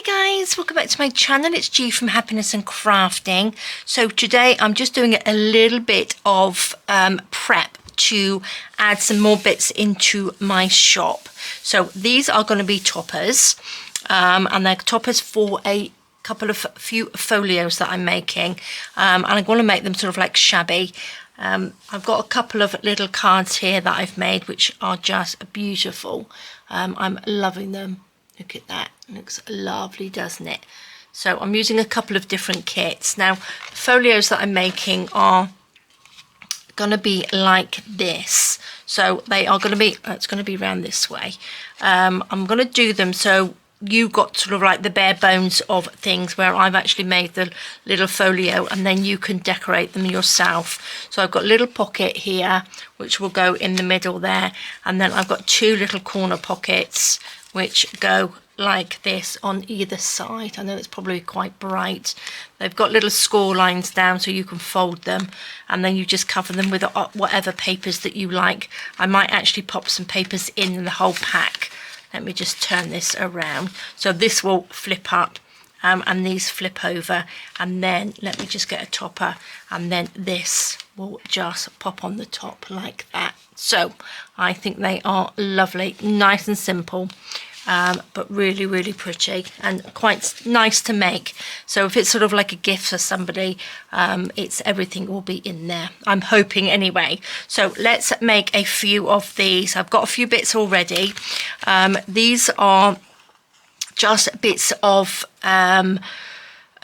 Hi guys, welcome back to my channel. It's G from Happiness and Crafting. So today I'm just doing a little bit of prep to add some more bits into my shop. So these are going to be toppers, and they're toppers for a few folios that I'm making, and I'm going to make them sort of like shabby. I've got a couple of little cards here that I've made which are just beautiful. I'm loving them. Look at that, it looks lovely, doesn't it? So I'm using a couple of different kits. Now, the folios that I'm making are going to be like this. So they are going to be, it's going to be around this way. I'm going to do them so you got sort of like the bare bones of things where I've actually made the little folio, and then you can decorate them yourself. So I've got a little pocket here which will go in the middle there, and then I've got two little corner pockets which go like this on either side. I know it's probably quite bright. They've got little score lines down so you can fold them, and then you just cover them with whatever papers that you like. I might actually pop some papers in the whole pack. Let me just turn this around. So this will flip up, and these flip over, and then let me just get a topper, and then this will just pop on the top like that. So I think they are lovely, nice and simple, but really, really pretty and quite nice to make. So if it's sort of like a gift for somebody, it's everything will be in there, I'm hoping anyway. So let's make a few of these. I've got a few bits already. These are just bits of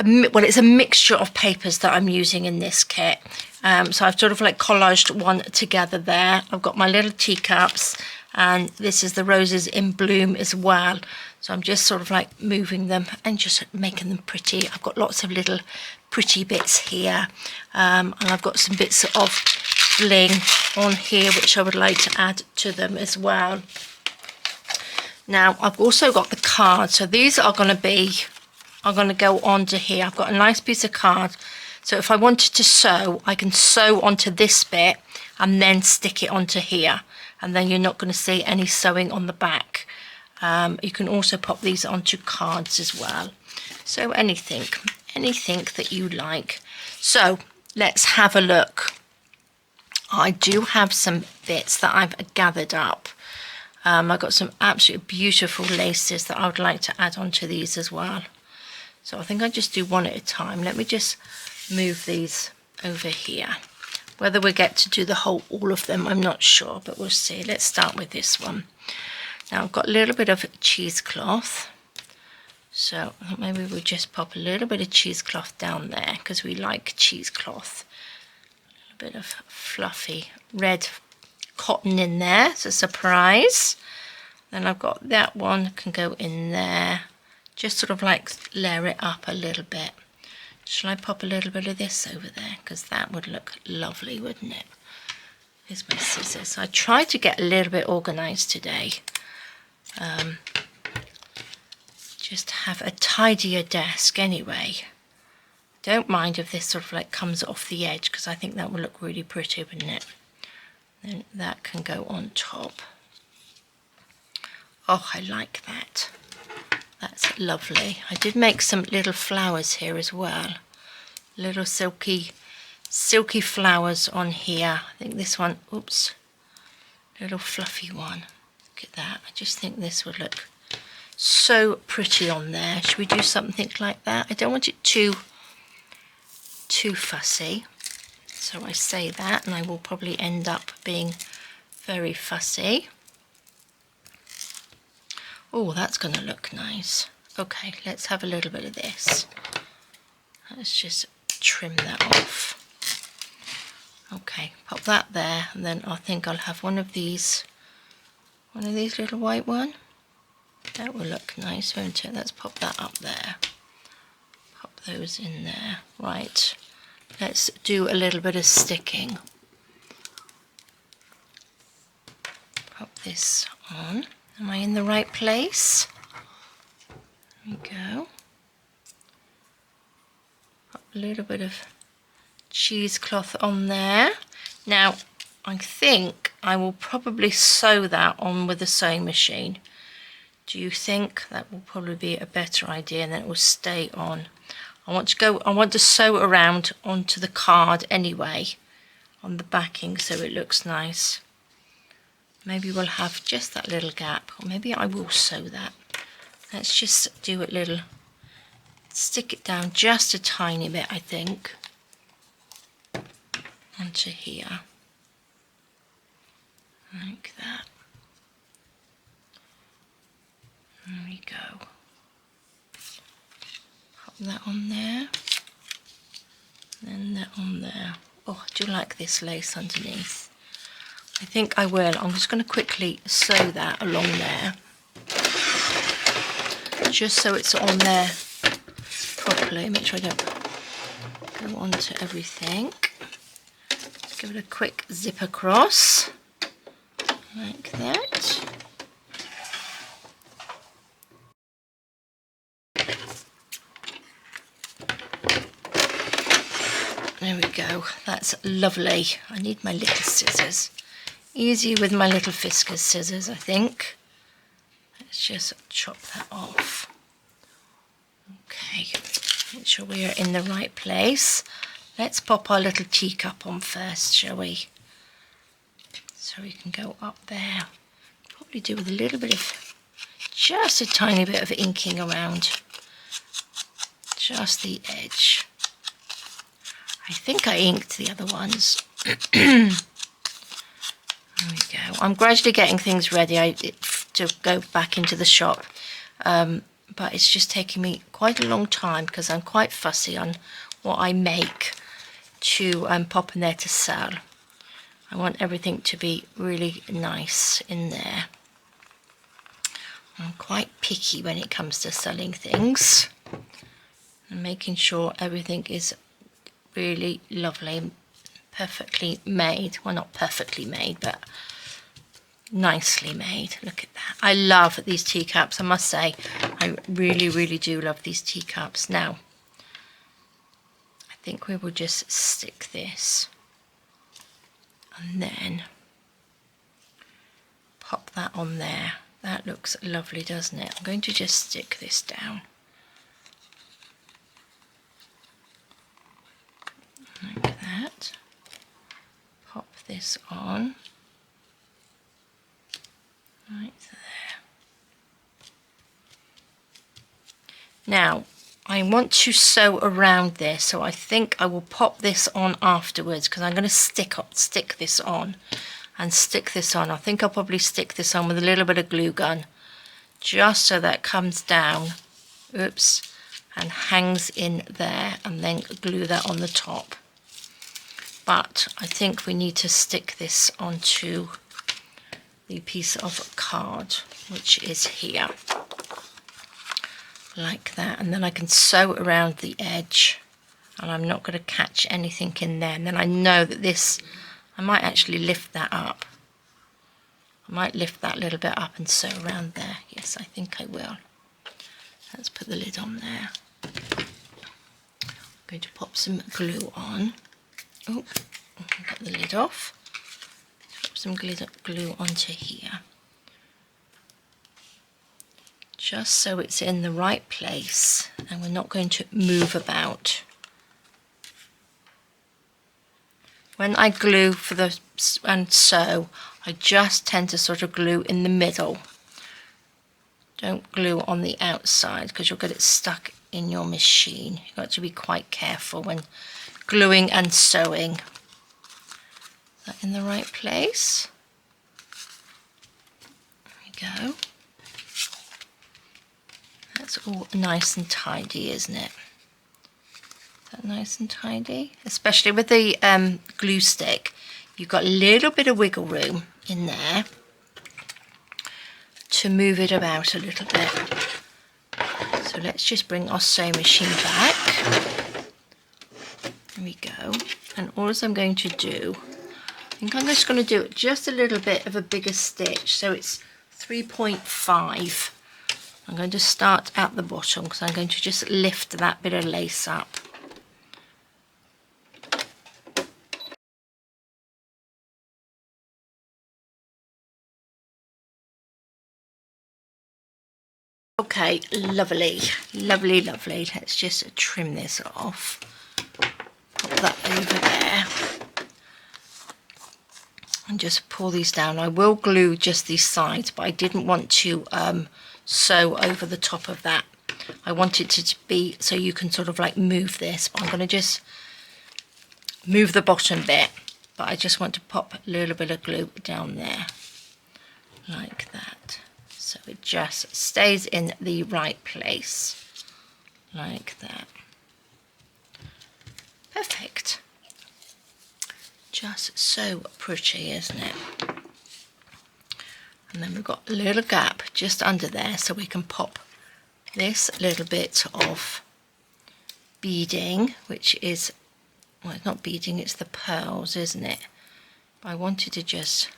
well, it's a mixture of papers that I'm using in this kit. So I've sort of like collaged one together there. I've got my little teacups, and this is the roses in bloom as well. So I'm just sort of like moving them and just making them pretty. I've got lots of little pretty bits here, and I've got some bits of bling on here which I would like to add to them as well. Now I've also got the cards, so these are going to go onto here. I've got a nice piece of card, so if I wanted to sew, I can sew onto this bit and then stick it onto here, and then you're not going to see any sewing on the back. You can also pop these onto cards as well. So anything that you like. So let's have a look. I do have some bits that I've gathered up. I've got some absolutely beautiful laces that I would like to add onto these as well. So I think I'll just do one at a time. Let me just move these over here. Whether we get to do all of them, I'm not sure, but we'll see. Let's start with this one. Now I've got a little bit of cheesecloth. So I think maybe we'll just pop a little bit of cheesecloth down there because we like cheesecloth. A little bit of fluffy red cotton in there, it's a surprise. Then I've got that one can go in there, just sort of like layer it up a little bit. Shall I pop a little bit of this over there, because that would look lovely, wouldn't it? Here's my scissors. I tried to get a little bit organized today, just have a tidier desk anyway. Don't mind if this sort of like comes off the edge, because I think that would look really pretty, wouldn't it? Then that can go on top. Oh, I like that. That's lovely. I did make some little flowers here as well. Little silky flowers on here. I think this one, oops, little fluffy one. Look at that. I just think this would look so pretty on there. Should we do something like that? I don't want it too fussy. So I say that, and I will probably end up being very fussy. Oh, that's going to look nice. Okay, let's have a little bit of this. Let's just trim that off. Okay, pop that there, and then I think I'll have one of these little white one. That will look nice, won't it? Let's pop that up there. Pop those in there. Right. Let's do a little bit of sticking. Pop this on. Am I in the right place? There we go. Pop a little bit of cheesecloth on there. Now, I think I will probably sew that on with a sewing machine, Do you think that will probably be a better idea, and then it will stay on? I want to sew around onto the card anyway, on the backing, so it looks nice. Maybe we'll have just that little gap, or maybe I will sew that. Let's just do a little, stick it down just a tiny bit, I think, onto here, like that. There we go. Pop that on there, then that on there. Oh, I do like this lace underneath. I think I will. I'm just going to quickly sew that along there, just so it's on there properly. Make sure I don't go onto everything. Just give it a quick zip across, like that. There we go. That's lovely. I need my little scissors. Easy with my little Fiskars scissors, I think. Let's just chop that off. Okay, make sure we are in the right place. Let's pop our little teacup on first, shall we? So we can go up there. Probably do with a little bit of, just a tiny bit of inking around just the edge. I think I inked the other ones. There we go. I'm gradually getting things ready to go back into the shop, but it's just taking me quite a long time because I'm quite fussy on what I make to pop in there to sell. I want everything to be really nice in there. I'm quite picky when it comes to selling things and making sure everything is really lovely, perfectly made. Well, not perfectly made, but nicely made. Look at that. I love these teacups, I must say. I really, really do love these teacups. Now, I think we will just stick this and then pop that on there. That looks lovely, doesn't it? I'm going to just stick this down. Like that. Pop this on. Right there. Now, I want to sew around this, so I think I will pop this on afterwards because I'm going to stick this on and stick this on. I think I'll probably stick this on with a little bit of glue gun, just so that comes down, oops, and hangs in there, and then glue that on the top. But I think we need to stick this onto the piece of card, which is here, like that, and then I can sew around the edge, and I'm not going to catch anything in there. And then I know that this, I might actually lift that up. I might lift that little bit up and sew around there. Yes, I think I will. Let's put the lid on there. I'm going to pop some glue on. Oh, get the lid off. Pop some glue onto here, just so it's in the right place and we're not going to move about. When I glue for the and sew, I just tend to sort of glue in the middle. Don't glue on the outside because you'll get it stuck in your machine. You've got to be quite careful when gluing and sewing. Is that in the right place? There we go. That's all nice and tidy, isn't it? Is that nice and tidy? Especially with the glue stick, you've got a little bit of wiggle room in there to move it about a little bit. So let's just bring our sewing machine back. There we go. And all I'm going to do, I think I'm just going to do just a little bit of a bigger stitch. So it's 3.5. I'm going to start at the bottom because I'm going to just lift that bit of lace up. Okay, lovely, lovely, lovely. Let's just trim this off. Put that over there. And just pull these down. I will glue just these sides, but I didn't want to sew over the top of that. I want it to be so you can sort of like move this, but I'm going to just move the bottom bit. But I just want to pop a little bit of glue down there, like that. So it just stays in the right place, like that. Perfect. Just so pretty, isn't it? And then we've got a little gap just under there, so we can pop this little bit of beading, which is, well, it's not beading, it's the pearls, isn't it? But I wanted to just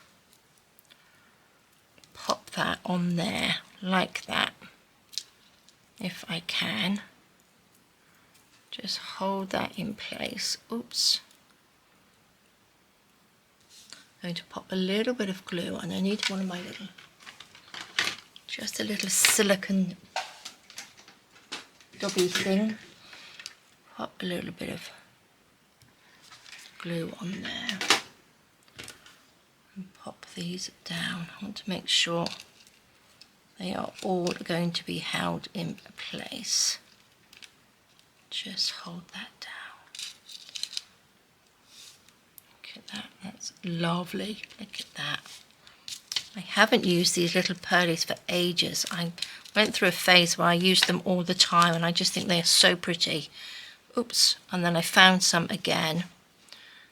pop that on there like that, if I can. Just hold that in place. Oops. I'm going to pop a little bit of glue, and I need one of my little, just a little silicone dobby thing. Pop a little bit of glue on there and pop these down. I want to make sure they are all going to be held in place. Just hold that down. Look at that, that's lovely. Look at that. I haven't used these little pearlies for ages. I went through a phase where I used them all the time, and I just think they are so pretty. Oops, and then I found some again.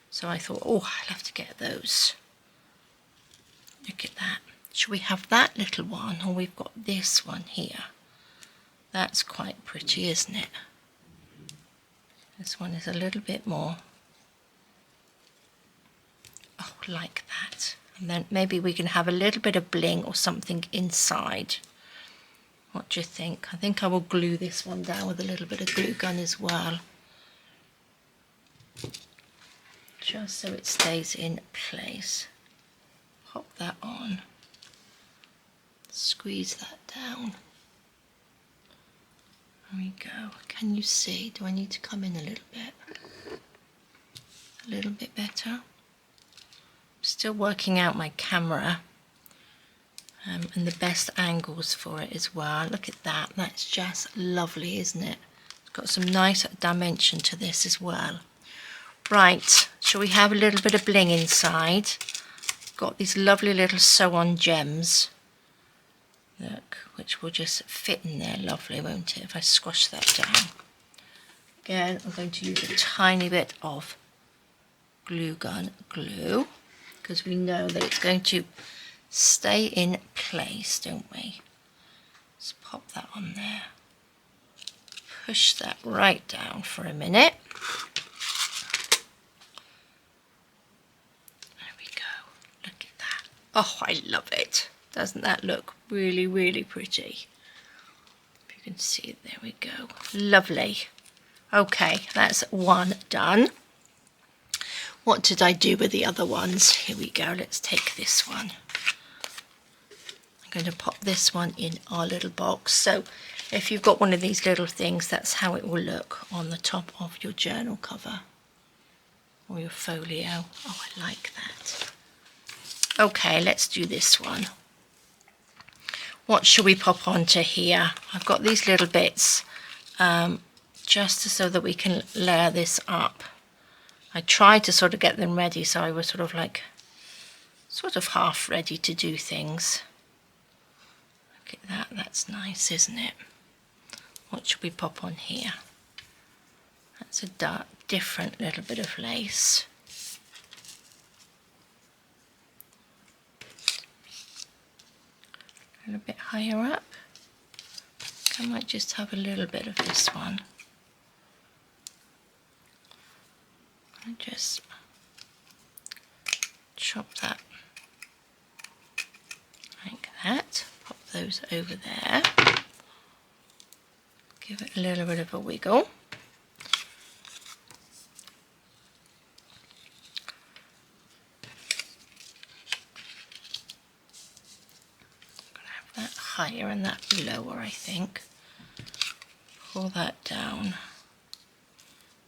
So I thought, oh, I'll have to get those. Look at that. Should we have that little one, or we've got this one here? That's quite pretty, isn't it? This one is a little bit more, oh, like that. And then maybe we can have a little bit of bling or something inside. What do you think? I think I will glue this one down with a little bit of glue gun as well, just so it stays in place. Pop that on, squeeze that down. There we go. Can you see? Do I need to come in a little bit? A little bit better. I'm still working out my camera and the best angles for it as well. Look at that. That's just lovely, isn't it? It's got some nice dimension to this as well. Right, shall we have a little bit of bling inside? Got these lovely little sew-on gems. Look, which will just fit in there lovely, won't it, if I squash that down. Again, I'm going to use a tiny bit of glue gun glue, because we know that it's going to stay in place, don't we? Let's pop that on there. Push that right down for a minute. There we go. Look at that. Oh, I love it. Doesn't that look really, really pretty? If you can see it, there we go. Lovely. Okay, that's one done. What did I do with the other ones? Here we go. Let's take this one. I'm going to pop this one in our little box. So if you've got one of these little things, that's how it will look on the top of your journal cover or your folio. Oh, I like that. Okay, let's do this one. What should we pop onto here? I've got these little bits just so that we can layer this up. I tried to sort of get them ready, so I was sort of half ready to do things. Look at that, that's nice, isn't it? What should we pop on here? That's a different little bit of lace. A little bit higher up. I might just have a little bit of this one. I just chop that like that. Pop those over there. Give it a little bit of a wiggle. That higher and that lower, I think. Pull that down.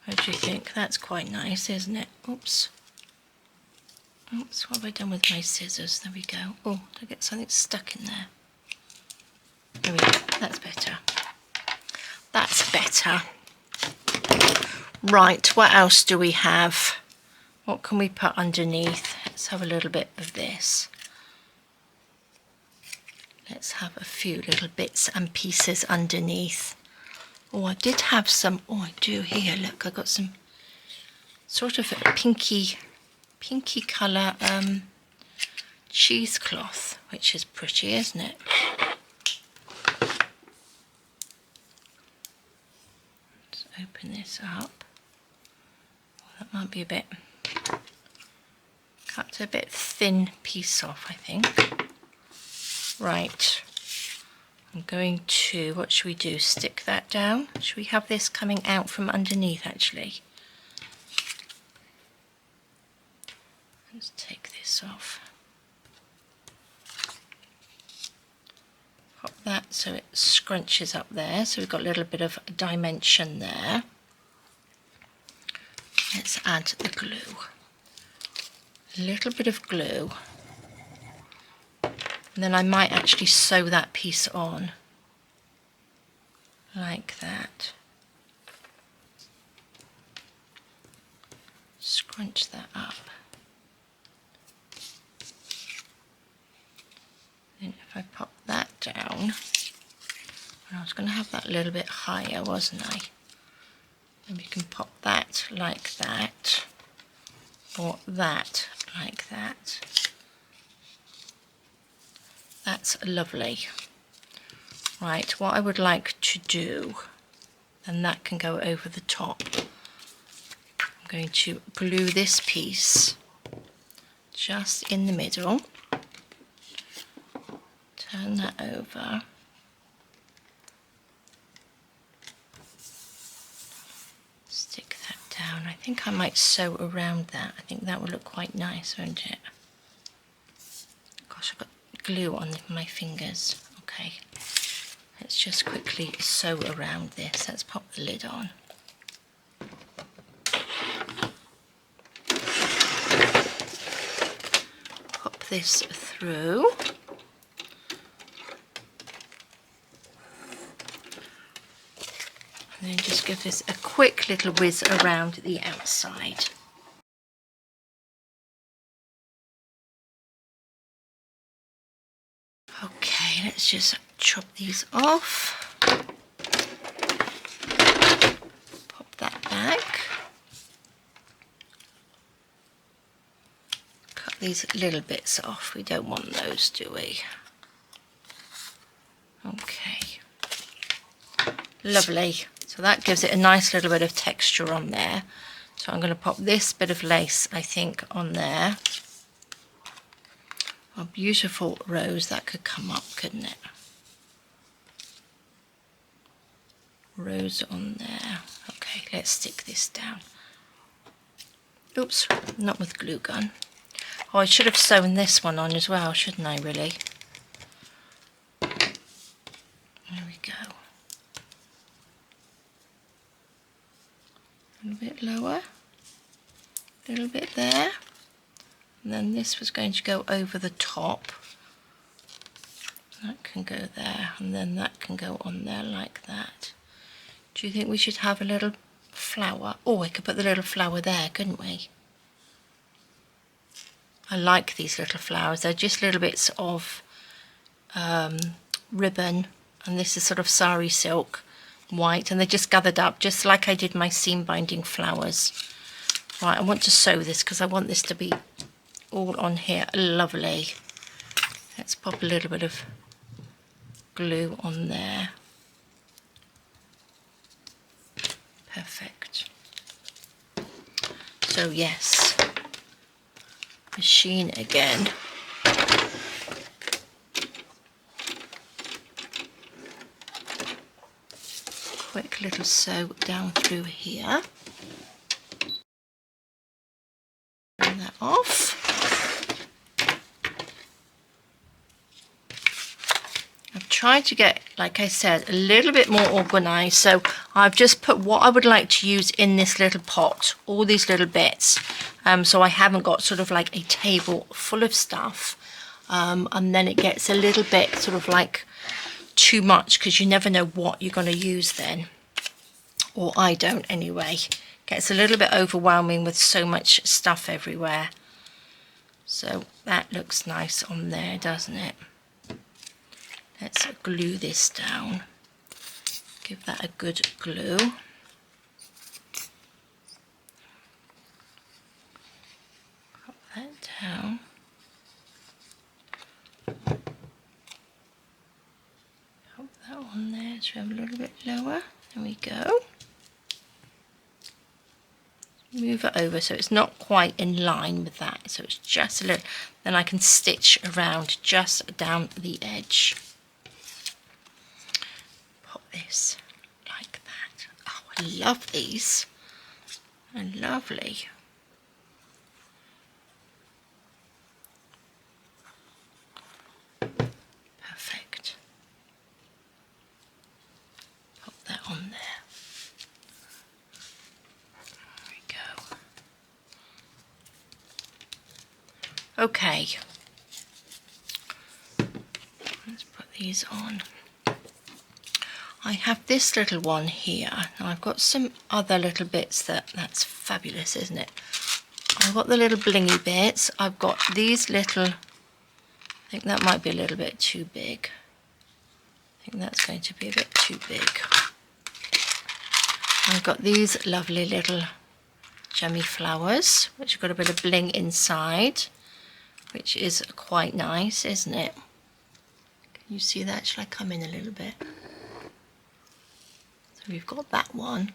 What do you think? That's quite nice, isn't it? Oops. Oops, what have I done with my scissors? There we go. Oh, did I get something stuck in there? There we go. That's better. That's better. Right, what else do we have? What can we put underneath? Let's have a little bit of this. Let's have a few little bits and pieces underneath. Oh, I did have some. Oh, I do here. Look, I got some sort of a pinky colour cheesecloth, which is pretty, isn't it? Let's open this up. Oh, that might be a bit, cut a bit thin piece off, I think. Right, I'm going to, what should we do? Stick that down? Should we have this coming out from underneath actually? Let's take this off. Pop that so it scrunches up there, so we've got a little bit of dimension there. Let's add the glue. A little bit of glue. And then I might actually sew that piece on, like that. Scrunch that up. Then if I pop that down, and I was going to have that a little bit higher, wasn't I? And we can pop that like that, or that like that. That's lovely. Right, what I would like to do, and that can go over the top. I'm going to glue this piece just in the middle. Turn that over. Stick that down. I think I might sew around that. I think that will look quite nice, won't it? Gosh, I've got glue on my fingers. Okay, let's just quickly sew around this. Let's pop the lid on. Pop this through. And then just give this a quick little whiz around the outside. Okay, let's just chop these off. Pop that back. Cut these little bits off. We don't want those, do we? Okay. Lovely. So that gives it a nice little bit of texture on there. So I'm going to pop this bit of lace, I think, on there. A beautiful rose that could come up, couldn't it? Rose on there. Okay, let's stick this down. Oops, not with glue gun. Oh, I should have sewn this one on as well, shouldn't I, really? There we go. A little bit lower. A little bit there. And then this was going to go over the top. That can go there, and then that can go on there like that. Do you think we should have a little flower? Oh, I could put the little flower there, couldn't we? I like these little flowers. They're just little bits of ribbon, and this is sort of sari silk, white, and they're just gathered up, just like I did my seam binding flowers. Right, I want to sew this because I want this to be all on here. Lovely. Let's pop a little bit of glue on there. Perfect. So yes, machine again. Quick little sew down through here. Bring that off. I've try to get, like I said, a little bit more organized. So I've just put what I would like to use in this little pot, all these little bits. So I haven't got sort of like a table full of stuff. And then it gets a little bit sort of like too much, because you never know what you're going to use then. Or I don't anyway. Gets a little bit overwhelming with so much stuff everywhere. So that looks nice on there, doesn't it? Let's glue this down. Give that a good glue. Put that down. Put that on there, so I'm a little bit lower. There we go. Move it over so it's not quite in line with that, so it's just a little, then I can stitch around just down the edge. Put this like that. Oh, I love these. They're lovely. Perfect. Put that on there. Okay, let's put these on. I have this little one here. Now I've got some other little bits that's fabulous, isn't it? I've got the little blingy bits. I've got these little, I think that might be a little bit too big. I think that's going to be a bit too big. I've got these lovely little gemmy flowers, which have got a bit of bling inside, which is quite nice, isn't it? Can you see that? Shall I come in a little bit? So we've got that one.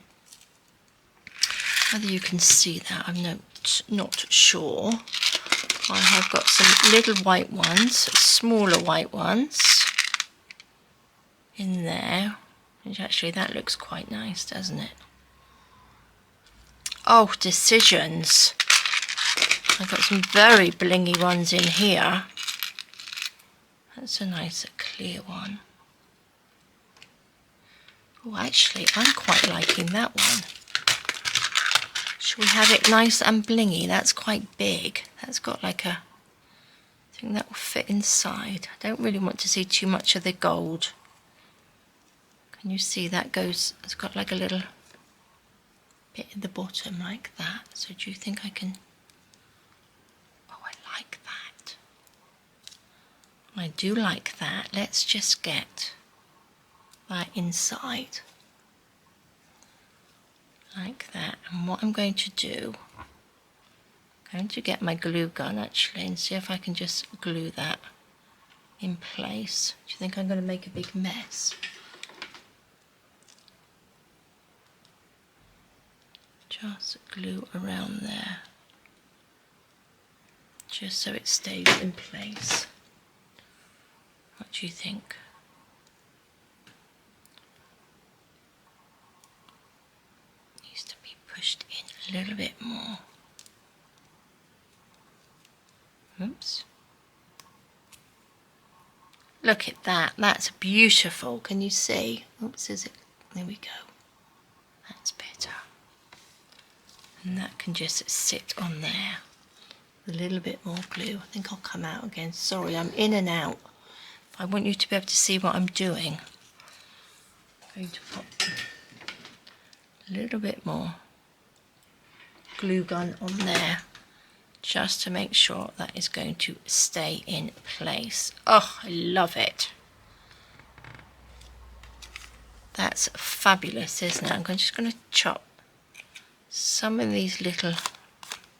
Whether you can see that, I'm not sure. I have got some little white ones, smaller white ones in there, which actually that looks quite nice, doesn't it? Oh, decisions. I've got some very blingy ones in here. That's a nice clear one. Oh, actually, I'm quite liking that one. Should we have it nice and blingy? That's quite big. That's got like a, I think that will fit inside. I don't really want to see too much of the gold. Can you see that goes, it's got like a little bit at the bottom like that. So do you think I can, oh, I like that. I do like that. Let's just get that inside. Like that. And what I'm going to do, I'm going to get my glue gun actually and see if I can just glue that in place. Do you think I'm going to make a big mess? Just glue around there, just so it stays in place. What do you think? Needs to be pushed in a little bit more. Oops. Look at that, that's beautiful. Can you see? Oops, is it? There we go. That's better. And that can just sit on there. A little bit more glue. I think I'll come out again. Sorry, I'm in and out. I want you to be able to see what I'm doing. I'm going to put a little bit more glue gun on there, just to make sure that is going to stay in place. Oh, I love it. That's fabulous, isn't it? I'm just going to chop some of these little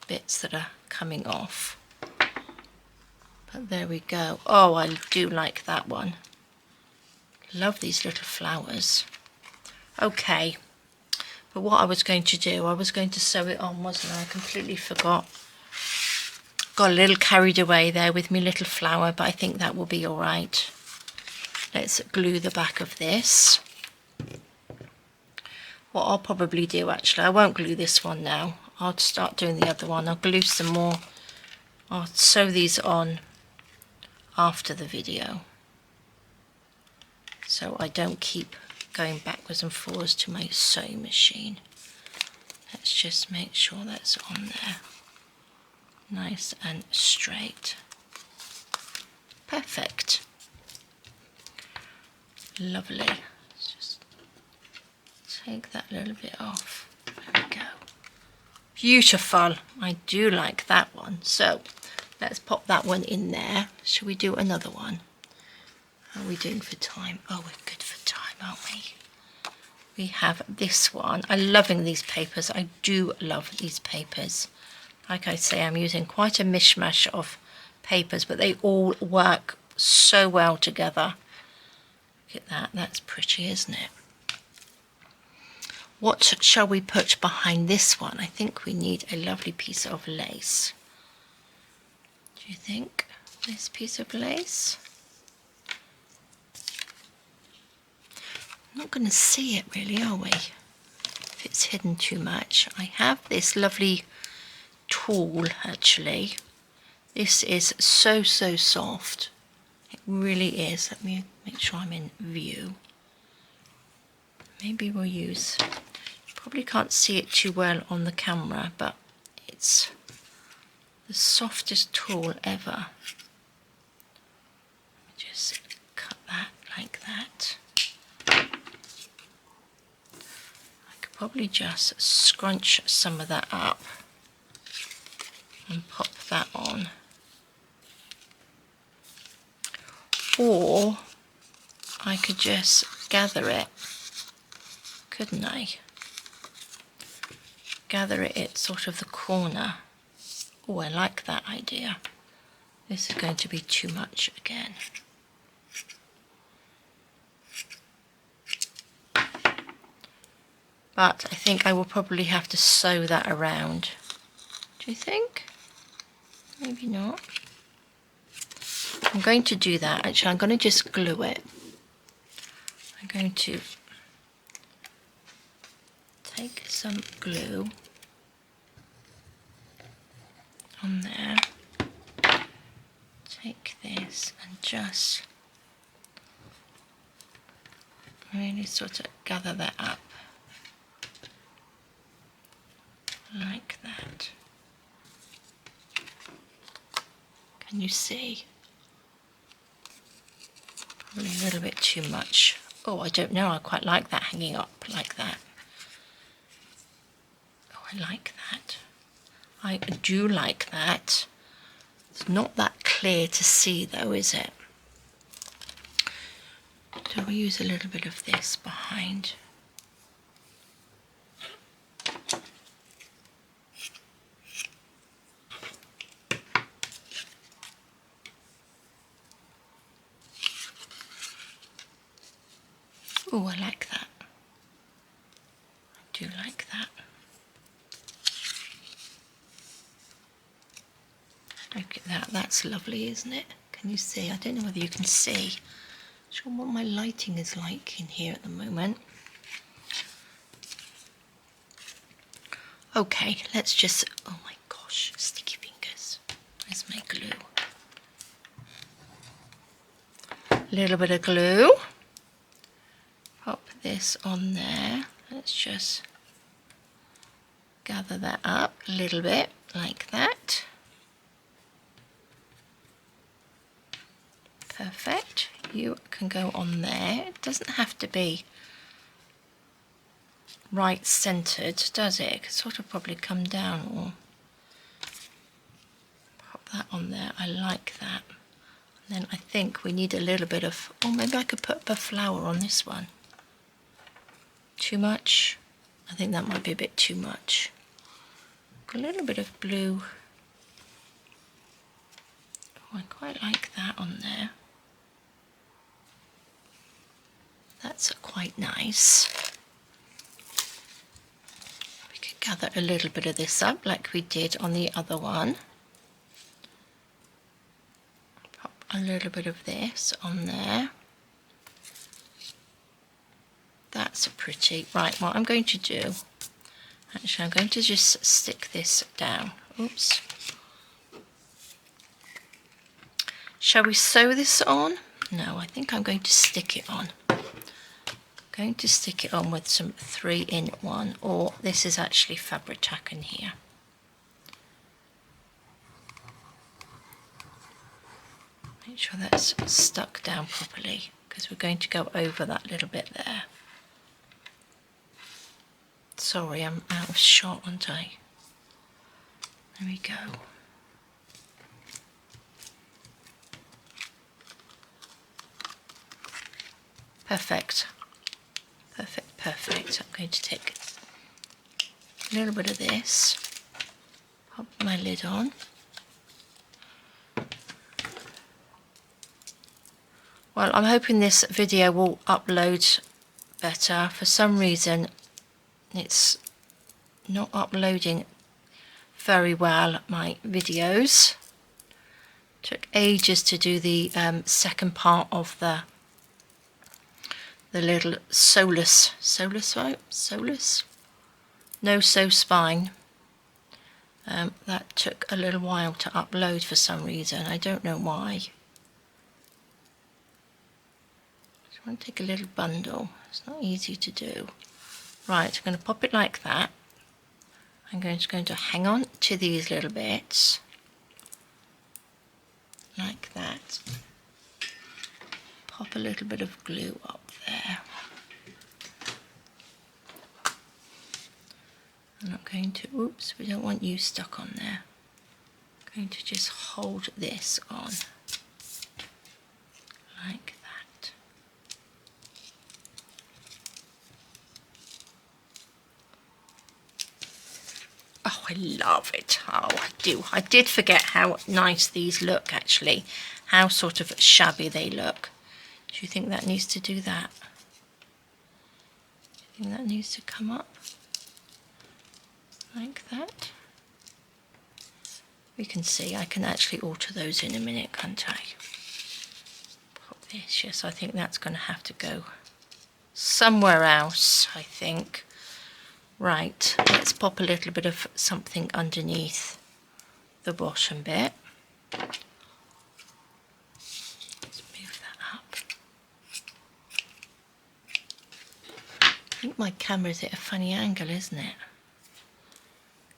bits that are coming off. But there we go. Oh, I do like that one. Love these little flowers. Okay, but what I was going to do, I was going to sew it on, wasn't I? I completely forgot. Got a little carried away there with my little flower, but I think that will be all right. Let's glue the back of this. What I'll probably do, actually, I won't glue this one now. I'll start doing the other one. I'll glue some more. I'll sew these on after the video. so I don't keep going backwards and forwards to my sewing machine. Let's just make sure that's on there, nice and straight. Perfect. Lovely. Let's just take that little bit off. There we go. Beautiful. I do like that one. So let's pop that one in there. Shall we do another one? How are we doing for time? Oh, we're good for time, aren't we? We have this one. I'm loving these papers. I do love these papers. Like I say, I'm using quite a mishmash of papers, but they all work so well together. Look at that. That's pretty, isn't it? What shall we put behind this one? I think we need a lovely piece of lace. Do you think this piece of lace? Not going to see it really, are we? If it's hidden too much. I have this lovely tool actually. This is so soft. It really is. Let me make sure I'm in view. Maybe we'll use, probably can't see it too well on the camera, but it's the softest tool ever. Just cut that like that. Probably just scrunch some of that up and pop that on. Or I could just gather it, couldn't I? Gather it at sort of the corner. Oh, I like that idea. This is going to be too much again. But I think I will probably have to sew that around. Do you think? Maybe not. I'm going to do that. Actually, I'm going to just glue it. I'm going to take some glue on there. Take this and just really sort of gather that up. Like that. Can you see? Probably a little bit too much. Oh, I don't know. I quite like that hanging up like that. Oh, I like that. I do like that. It's not that clear to see though, is it? So we use a little bit of this behind. Oh, I like that. I do like that. Look at that. That's lovely, isn't it? Can you see? I don't know whether you can see. Not sure what my lighting is like in here at the moment. Okay, let's just... Oh my gosh, sticky fingers. Where's my glue? A little bit of glue. Pop this on there. Let's just gather that up a little bit like that. Perfect. You can go on there. It doesn't have to be right centered, does it? It could sort of probably come down or pop that on there. I like that. And then I think we need a little bit of, oh, maybe I could put a flower on this one. Too much? I think that might be a bit too much. A little bit of blue. Oh, I quite like that on there. That's quite nice. We could gather a little bit of this up like we did on the other one. Pop a little bit of this on there. That's pretty. Right, what I'm going to do, actually I'm going to just stick this down. Oops. Shall we sew this on? No, I think I'm going to stick it on. going to stick it on with some 3-in-1, or this is actually fabric tack in here. Make sure that's stuck down properly, because we're going to go over that little bit there. Sorry, I'm out of shot, aren't I? There we go. Perfect. Perfect, perfect. I'm going to take a little bit of this, pop my lid on. Well, I'm hoping this video will upload better. For some reason, it's not uploading very well, my videos. Took ages to do the second part of the little solus, right? Solus? No sew spine. That took a little while to upload for some reason. I don't know why. I want to take a little bundle. It's not easy to do. Right, I'm going to pop it like that. I'm just going to hang on to these little bits like that. Pop a little bit of glue up there. I'm not going to, oops, we don't want you stuck on there. I'm going to just hold this on like that. Oh, I love it. Oh, I do. I did forget how nice these look, actually. How sort of shabby they look. Do you think that needs to do that? Do you think that needs to come up? Like that? We can see. I can actually alter those in a minute, can't I? Pop this. Yes, I think that's going to have to go somewhere else, I think. Right, let's pop a little bit of something underneath the bottom bit. Let's move that up. I think my camera's at a funny angle, isn't it?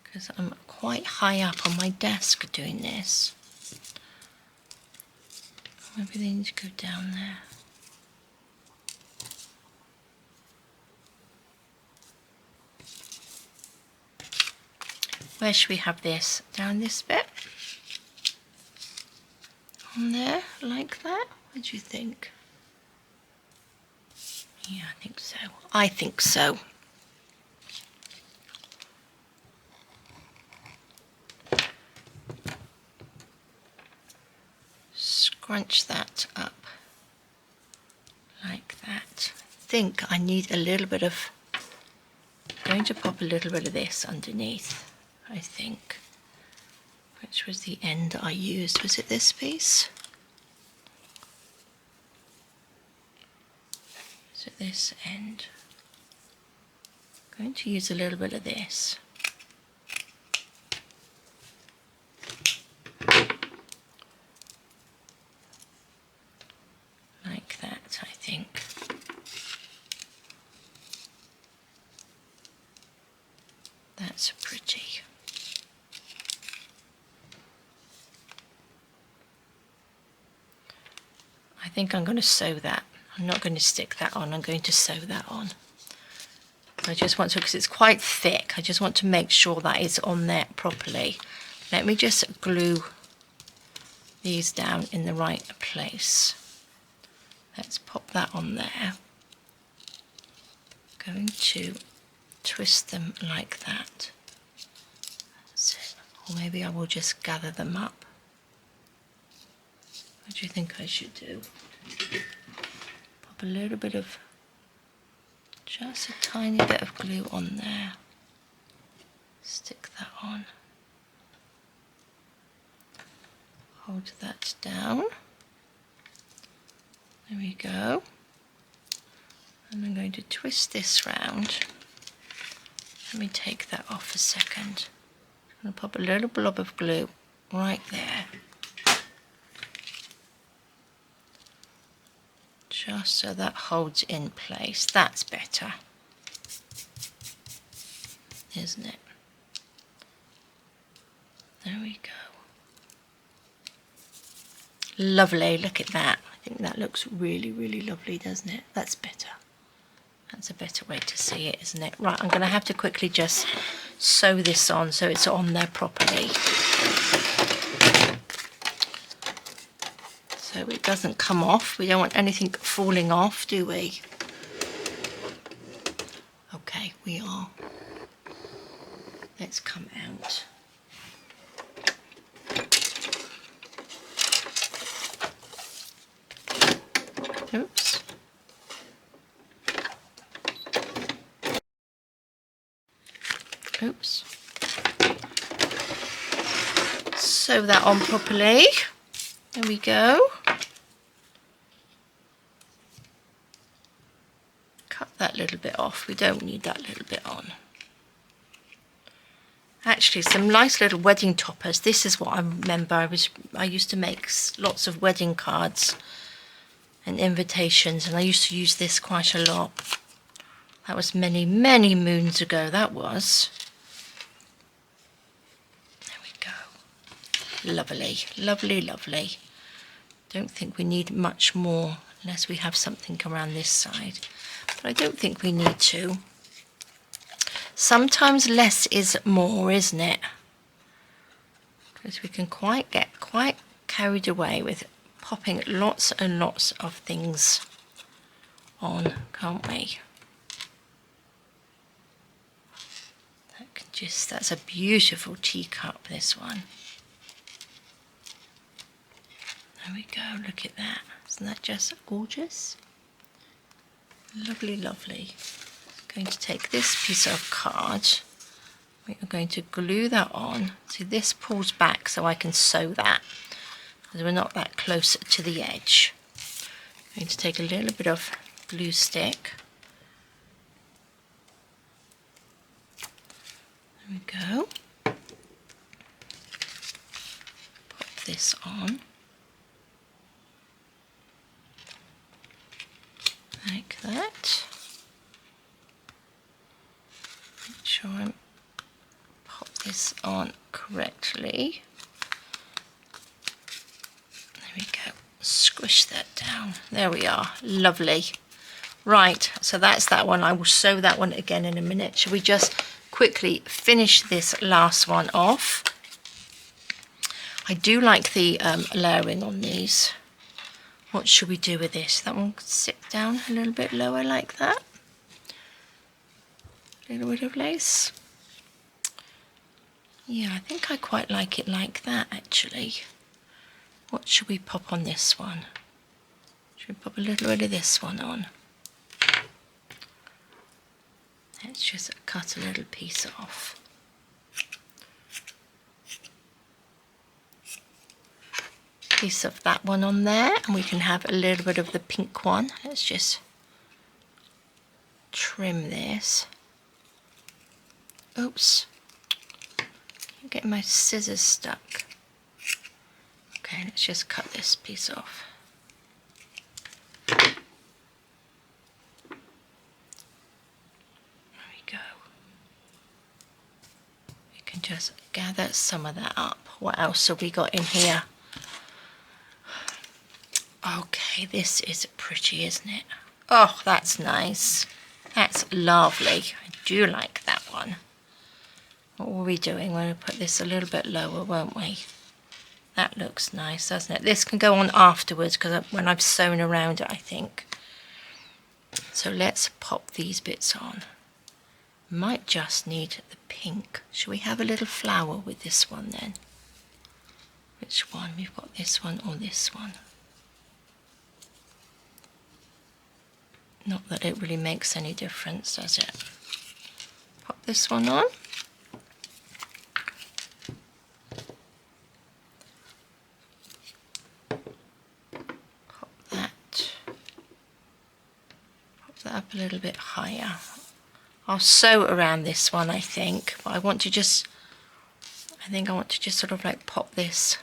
Because I'm quite high up on my desk doing this. Maybe they need to go down there. Where should we have this? Down this bit? On there, like that? What do you think? Yeah, I think so. I think so. Scrunch that up like that. I think I need a little bit of, I'm going to pop a little bit of this underneath, I think. Which was the end I used? Was it this piece? Was it this end? I'm going to use a little bit of this. Like that, I think. That's pretty. I think I'm going to sew that. I'm not going to stick that on, I'm going to sew that on. I just want to, because it's quite thick, I just want to make sure that it's on there properly. Let me just glue these down in the right place. Let's pop that on there. Going to twist them like that. That's it. Or maybe I will just gather them up. What do you think I should do? Pop a little bit of, just a tiny bit of glue on there. Stick that on. Hold that down. There we go. And I'm going to twist this round. Let me take that off a second. I'm going to pop a little blob of glue right there. Just so that holds in place. That's better, isn't it? There we go. Lovely, look at that. I think that looks really, really lovely, doesn't it? That's better. That's a better way to see it, isn't it? Right, I'm going to have to quickly just sew this on so it's on there properly. So it doesn't come off. We don't want anything falling off, do we? Okay, we are. Let's come out. Oops. Oops. Sew that on properly. There we go. Cut that little bit off. We don't need that little bit on. Actually, some nice little wedding toppers. This is what I remember. I used to make lots of wedding cards and invitations, and I used to use this quite a lot. That was many, many moons ago, that was. There we go. Lovely, lovely, lovely. Don't think we need much more unless we have something around this side. But I don't think we need to. Sometimes less is more, isn't it? Because we can get quite carried away with popping lots and lots of things on, can't we? That's a beautiful teacup, this one. There we go, look at that. Isn't that just gorgeous? Lovely, lovely. I'm going to take this piece of card. We are going to glue that on. See, this pulls back so I can sew that, because we're not that close to the edge. I'm going to take a little bit of glue stick. There we go. Pop this on. Like that. Make sure I pop this on correctly. There we go. Squish that down. There we are. Lovely. Right, so that's that one. I will sew that one again in a minute. Shall we just quickly finish this last one off? I do like the layering on these. What should we do with this? That one could sit down a little bit lower like that. A little bit of lace. Yeah, I think I quite like it like that, actually. What should we pop on this one? Should we pop a little bit of this one on? Let's just cut a little piece off. Piece of that one on there, and we can have a little bit of the pink one. Let's just trim this. Oops, I'm getting my scissors stuck. Okay, let's just cut this piece off. There we go. We can just gather some of that up. What else have we got in here? Okay, this is pretty, isn't it? Oh, that's nice. That's lovely. I do like that one. What were we doing? We're going to put this a little bit lower, won't we? That looks nice, doesn't it? This can go on afterwards, because when I've sewn around it, I think. So let's pop these bits on. Might just need the pink. Should we have a little flower with this one then? Which one? We've got this one or this one. Not that it really makes any difference, does it? Pop this one on. Pop that up a little bit higher. I'll sew around this one, I think, but I want to just sort of like pop this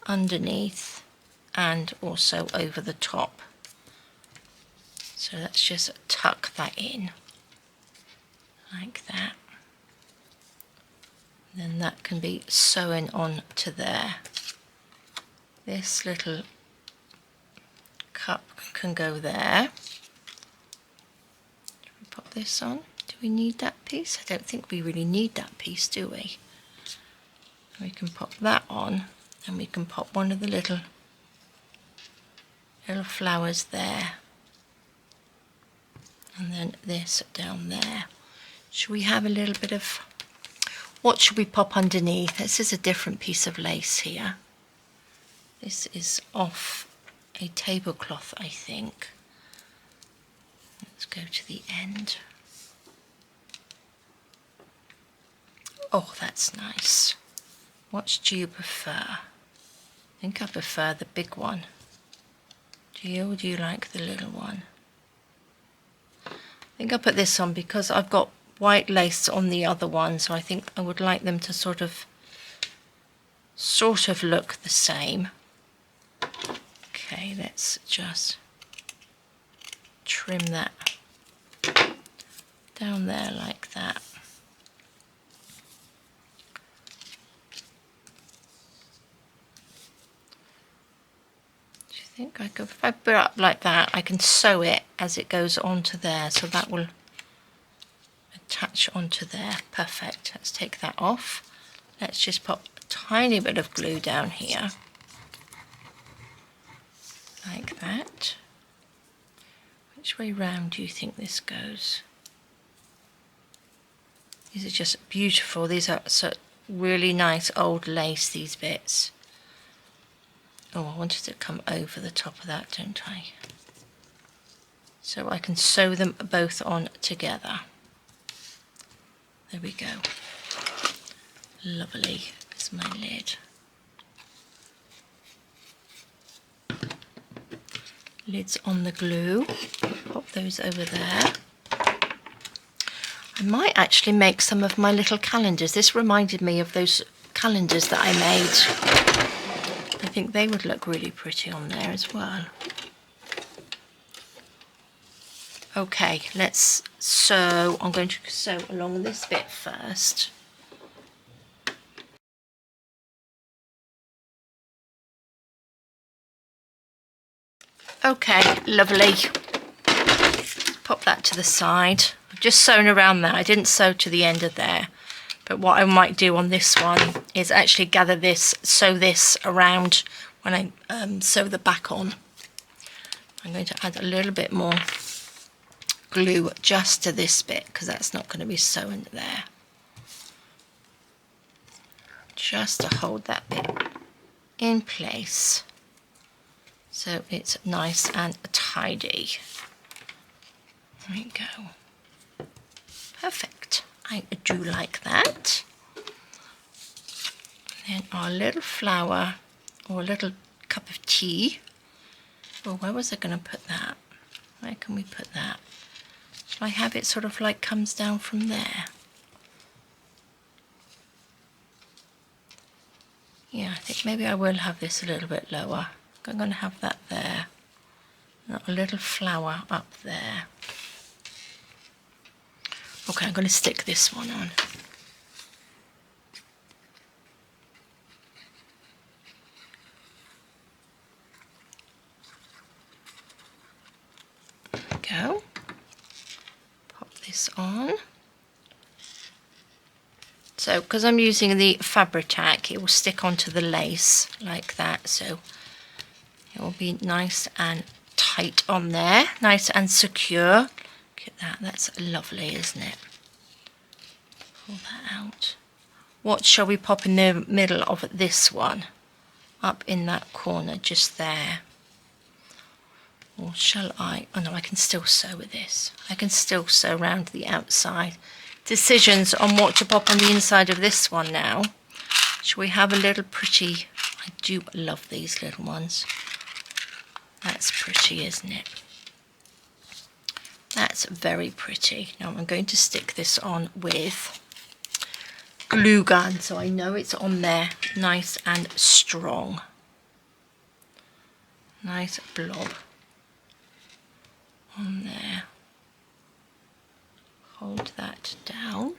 underneath and also over the top. So let's just tuck that in like that. Then that can be sewn on to there. This little cup can go there. Should we pop this on? Do we need that piece? I don't think we really need that piece, do we? We can pop that on, and we can pop one of the little flowers there. And then this down there. Should we have a little bit of, what should we pop underneath? This is a different piece of lace here. This is off a tablecloth, I think. Let's go to the end. Oh, that's nice. What do you prefer? I think I prefer the big one. Do you, or do you like the little one? I think I put this on because I've got white lace on the other one, so I think I would like them to sort of look the same. Okay, let's just trim that down there like that. Do you think I could, if I put it up like that, I can sew it as it goes onto there, so that will attach onto there. Perfect. Let's take that off. Let's just pop a tiny bit of glue down here. Like that. Which way round do you think this goes? These are just beautiful. These are so really nice old lace, these bits. Oh, I wanted to come over the top of that, don't I? So I can sew them both on together. There we go. Lovely. There's my lid. Lids on the glue. Pop those over there. I might actually make some of my little calendars. This reminded me of those calendars that I made. I think they would look really pretty on there as well. Okay, let's sew. I'm going to sew along this bit first. Okay, lovely. Pop that to the side. I've just sewn around there. I didn't sew to the end of there. But what I might do on this one is actually gather this, sew this around when I sew the back on. I'm going to add a little bit more glue just to this bit because that's not going to be sewn there. Just to hold that bit in place. So it's nice and tidy. There we go. Perfect. I do like that. And then our little flower or a little cup of tea. Oh, where was I going to put that? Where can we put that? Shall I have it sort of like comes down from there? Yeah, I think maybe I will have this a little bit lower. I'm going to have that there. And a little flower up there. Okay, I'm going to stick this one on. There we go. Pop this on. So, because I'm using the Fabri-Tac, it will stick onto the lace like that. So, it will be nice and tight on there, nice and secure. Look at that, that's lovely, isn't it? Pull that out. What shall we pop in the middle of this one? Up in that corner, just there. Or shall I? Oh no, I can still sew with this. I can still sew around the outside. Decisions on what to pop on the inside of this one now. Shall we have a little pretty? I do love these little ones. That's pretty, isn't it? That's very pretty. Now I'm going to stick this on with glue gun so I know it's on there nice and strong. Nice blob on there. Hold that down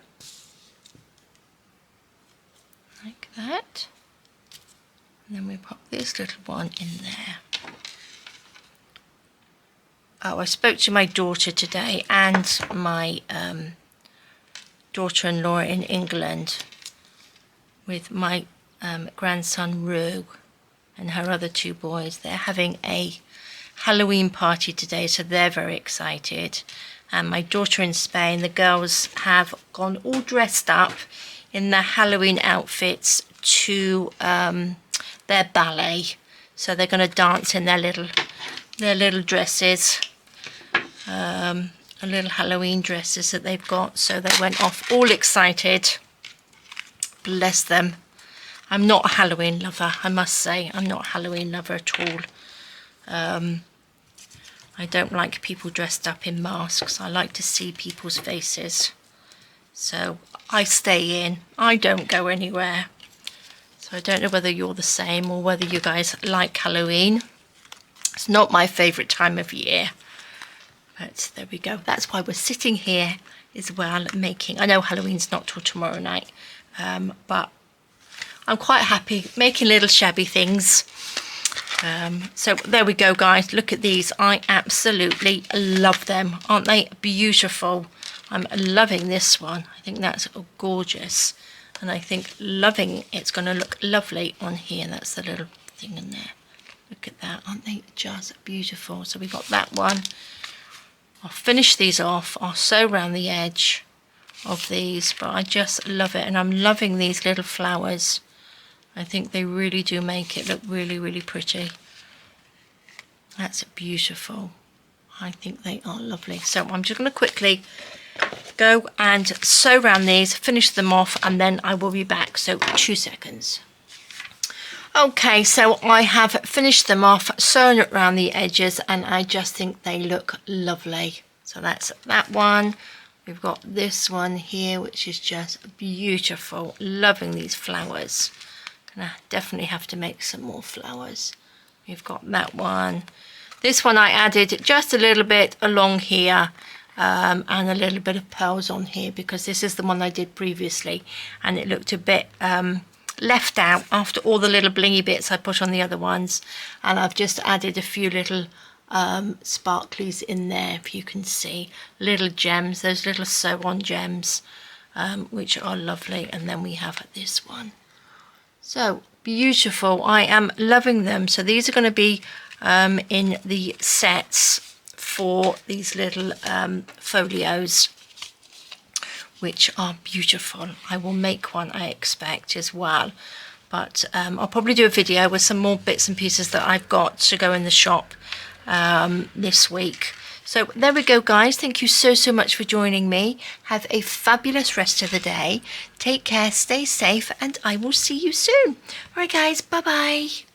like that, and then we pop this little one in there. Oh, I spoke to my daughter today and my daughter-in-law in England with my grandson Rue and her other two boys. They're having a Halloween party today, so they're very excited. And my daughter in Spain, the girls have gone all dressed up in their Halloween outfits to their ballet. So they're going to dance in their little dresses, little Halloween dresses that they've got. So they went off all excited. Bless them. I'm not a Halloween lover, I must say. I'm not a Halloween lover at all. I don't like people dressed up in masks. I like to see people's faces. So I stay in. I don't go anywhere. So I don't know whether you're the same or whether you guys like Halloween. It's not my favourite time of year. But there we go. That's why we're sitting here as well making... I know Halloween's not till tomorrow night. But I'm quite happy making little shabby things. So there we go, guys. Look at these. I absolutely love them. Aren't they beautiful? I'm loving this one. I think that's gorgeous. And I think loving it's going to look lovely on here. That's the little thing in there. Look at that. Aren't they just beautiful? So we've got that one. I'll finish these off. I'll sew around the edge of these. But I just love it. And I'm loving these little flowers. I think they really do make it look really, really pretty. That's beautiful. I think they are lovely. So I'm just going to quickly go and sew around these, finish them off, and then I will be back. So 2 seconds. Okay, so I have finished them off, sewn around the edges, and I just think they look lovely. So that's that one. We've got this one here, which is just beautiful. Loving these flowers. Gonna definitely have to make some more flowers. We've got that one. This one I added just a little bit along here and a little bit of pearls on here because this is the one I did previously and it looked a bit left out after all the little blingy bits I put on the other ones, and I've just added a few little sparklies in there, if you can see, little gems, those little sew-on gems, which are lovely. And then we have this one. So beautiful. I am loving them. So these are going to be in the sets for these little folios, which are beautiful. I will make one, I expect, as well. But I'll probably do a video with some more bits and pieces that I've got to go in the shop this week. So there we go, guys. Thank you so much for joining me. Have a fabulous rest of the day. Take care, stay safe, and I will see you soon. All right, guys, bye-bye.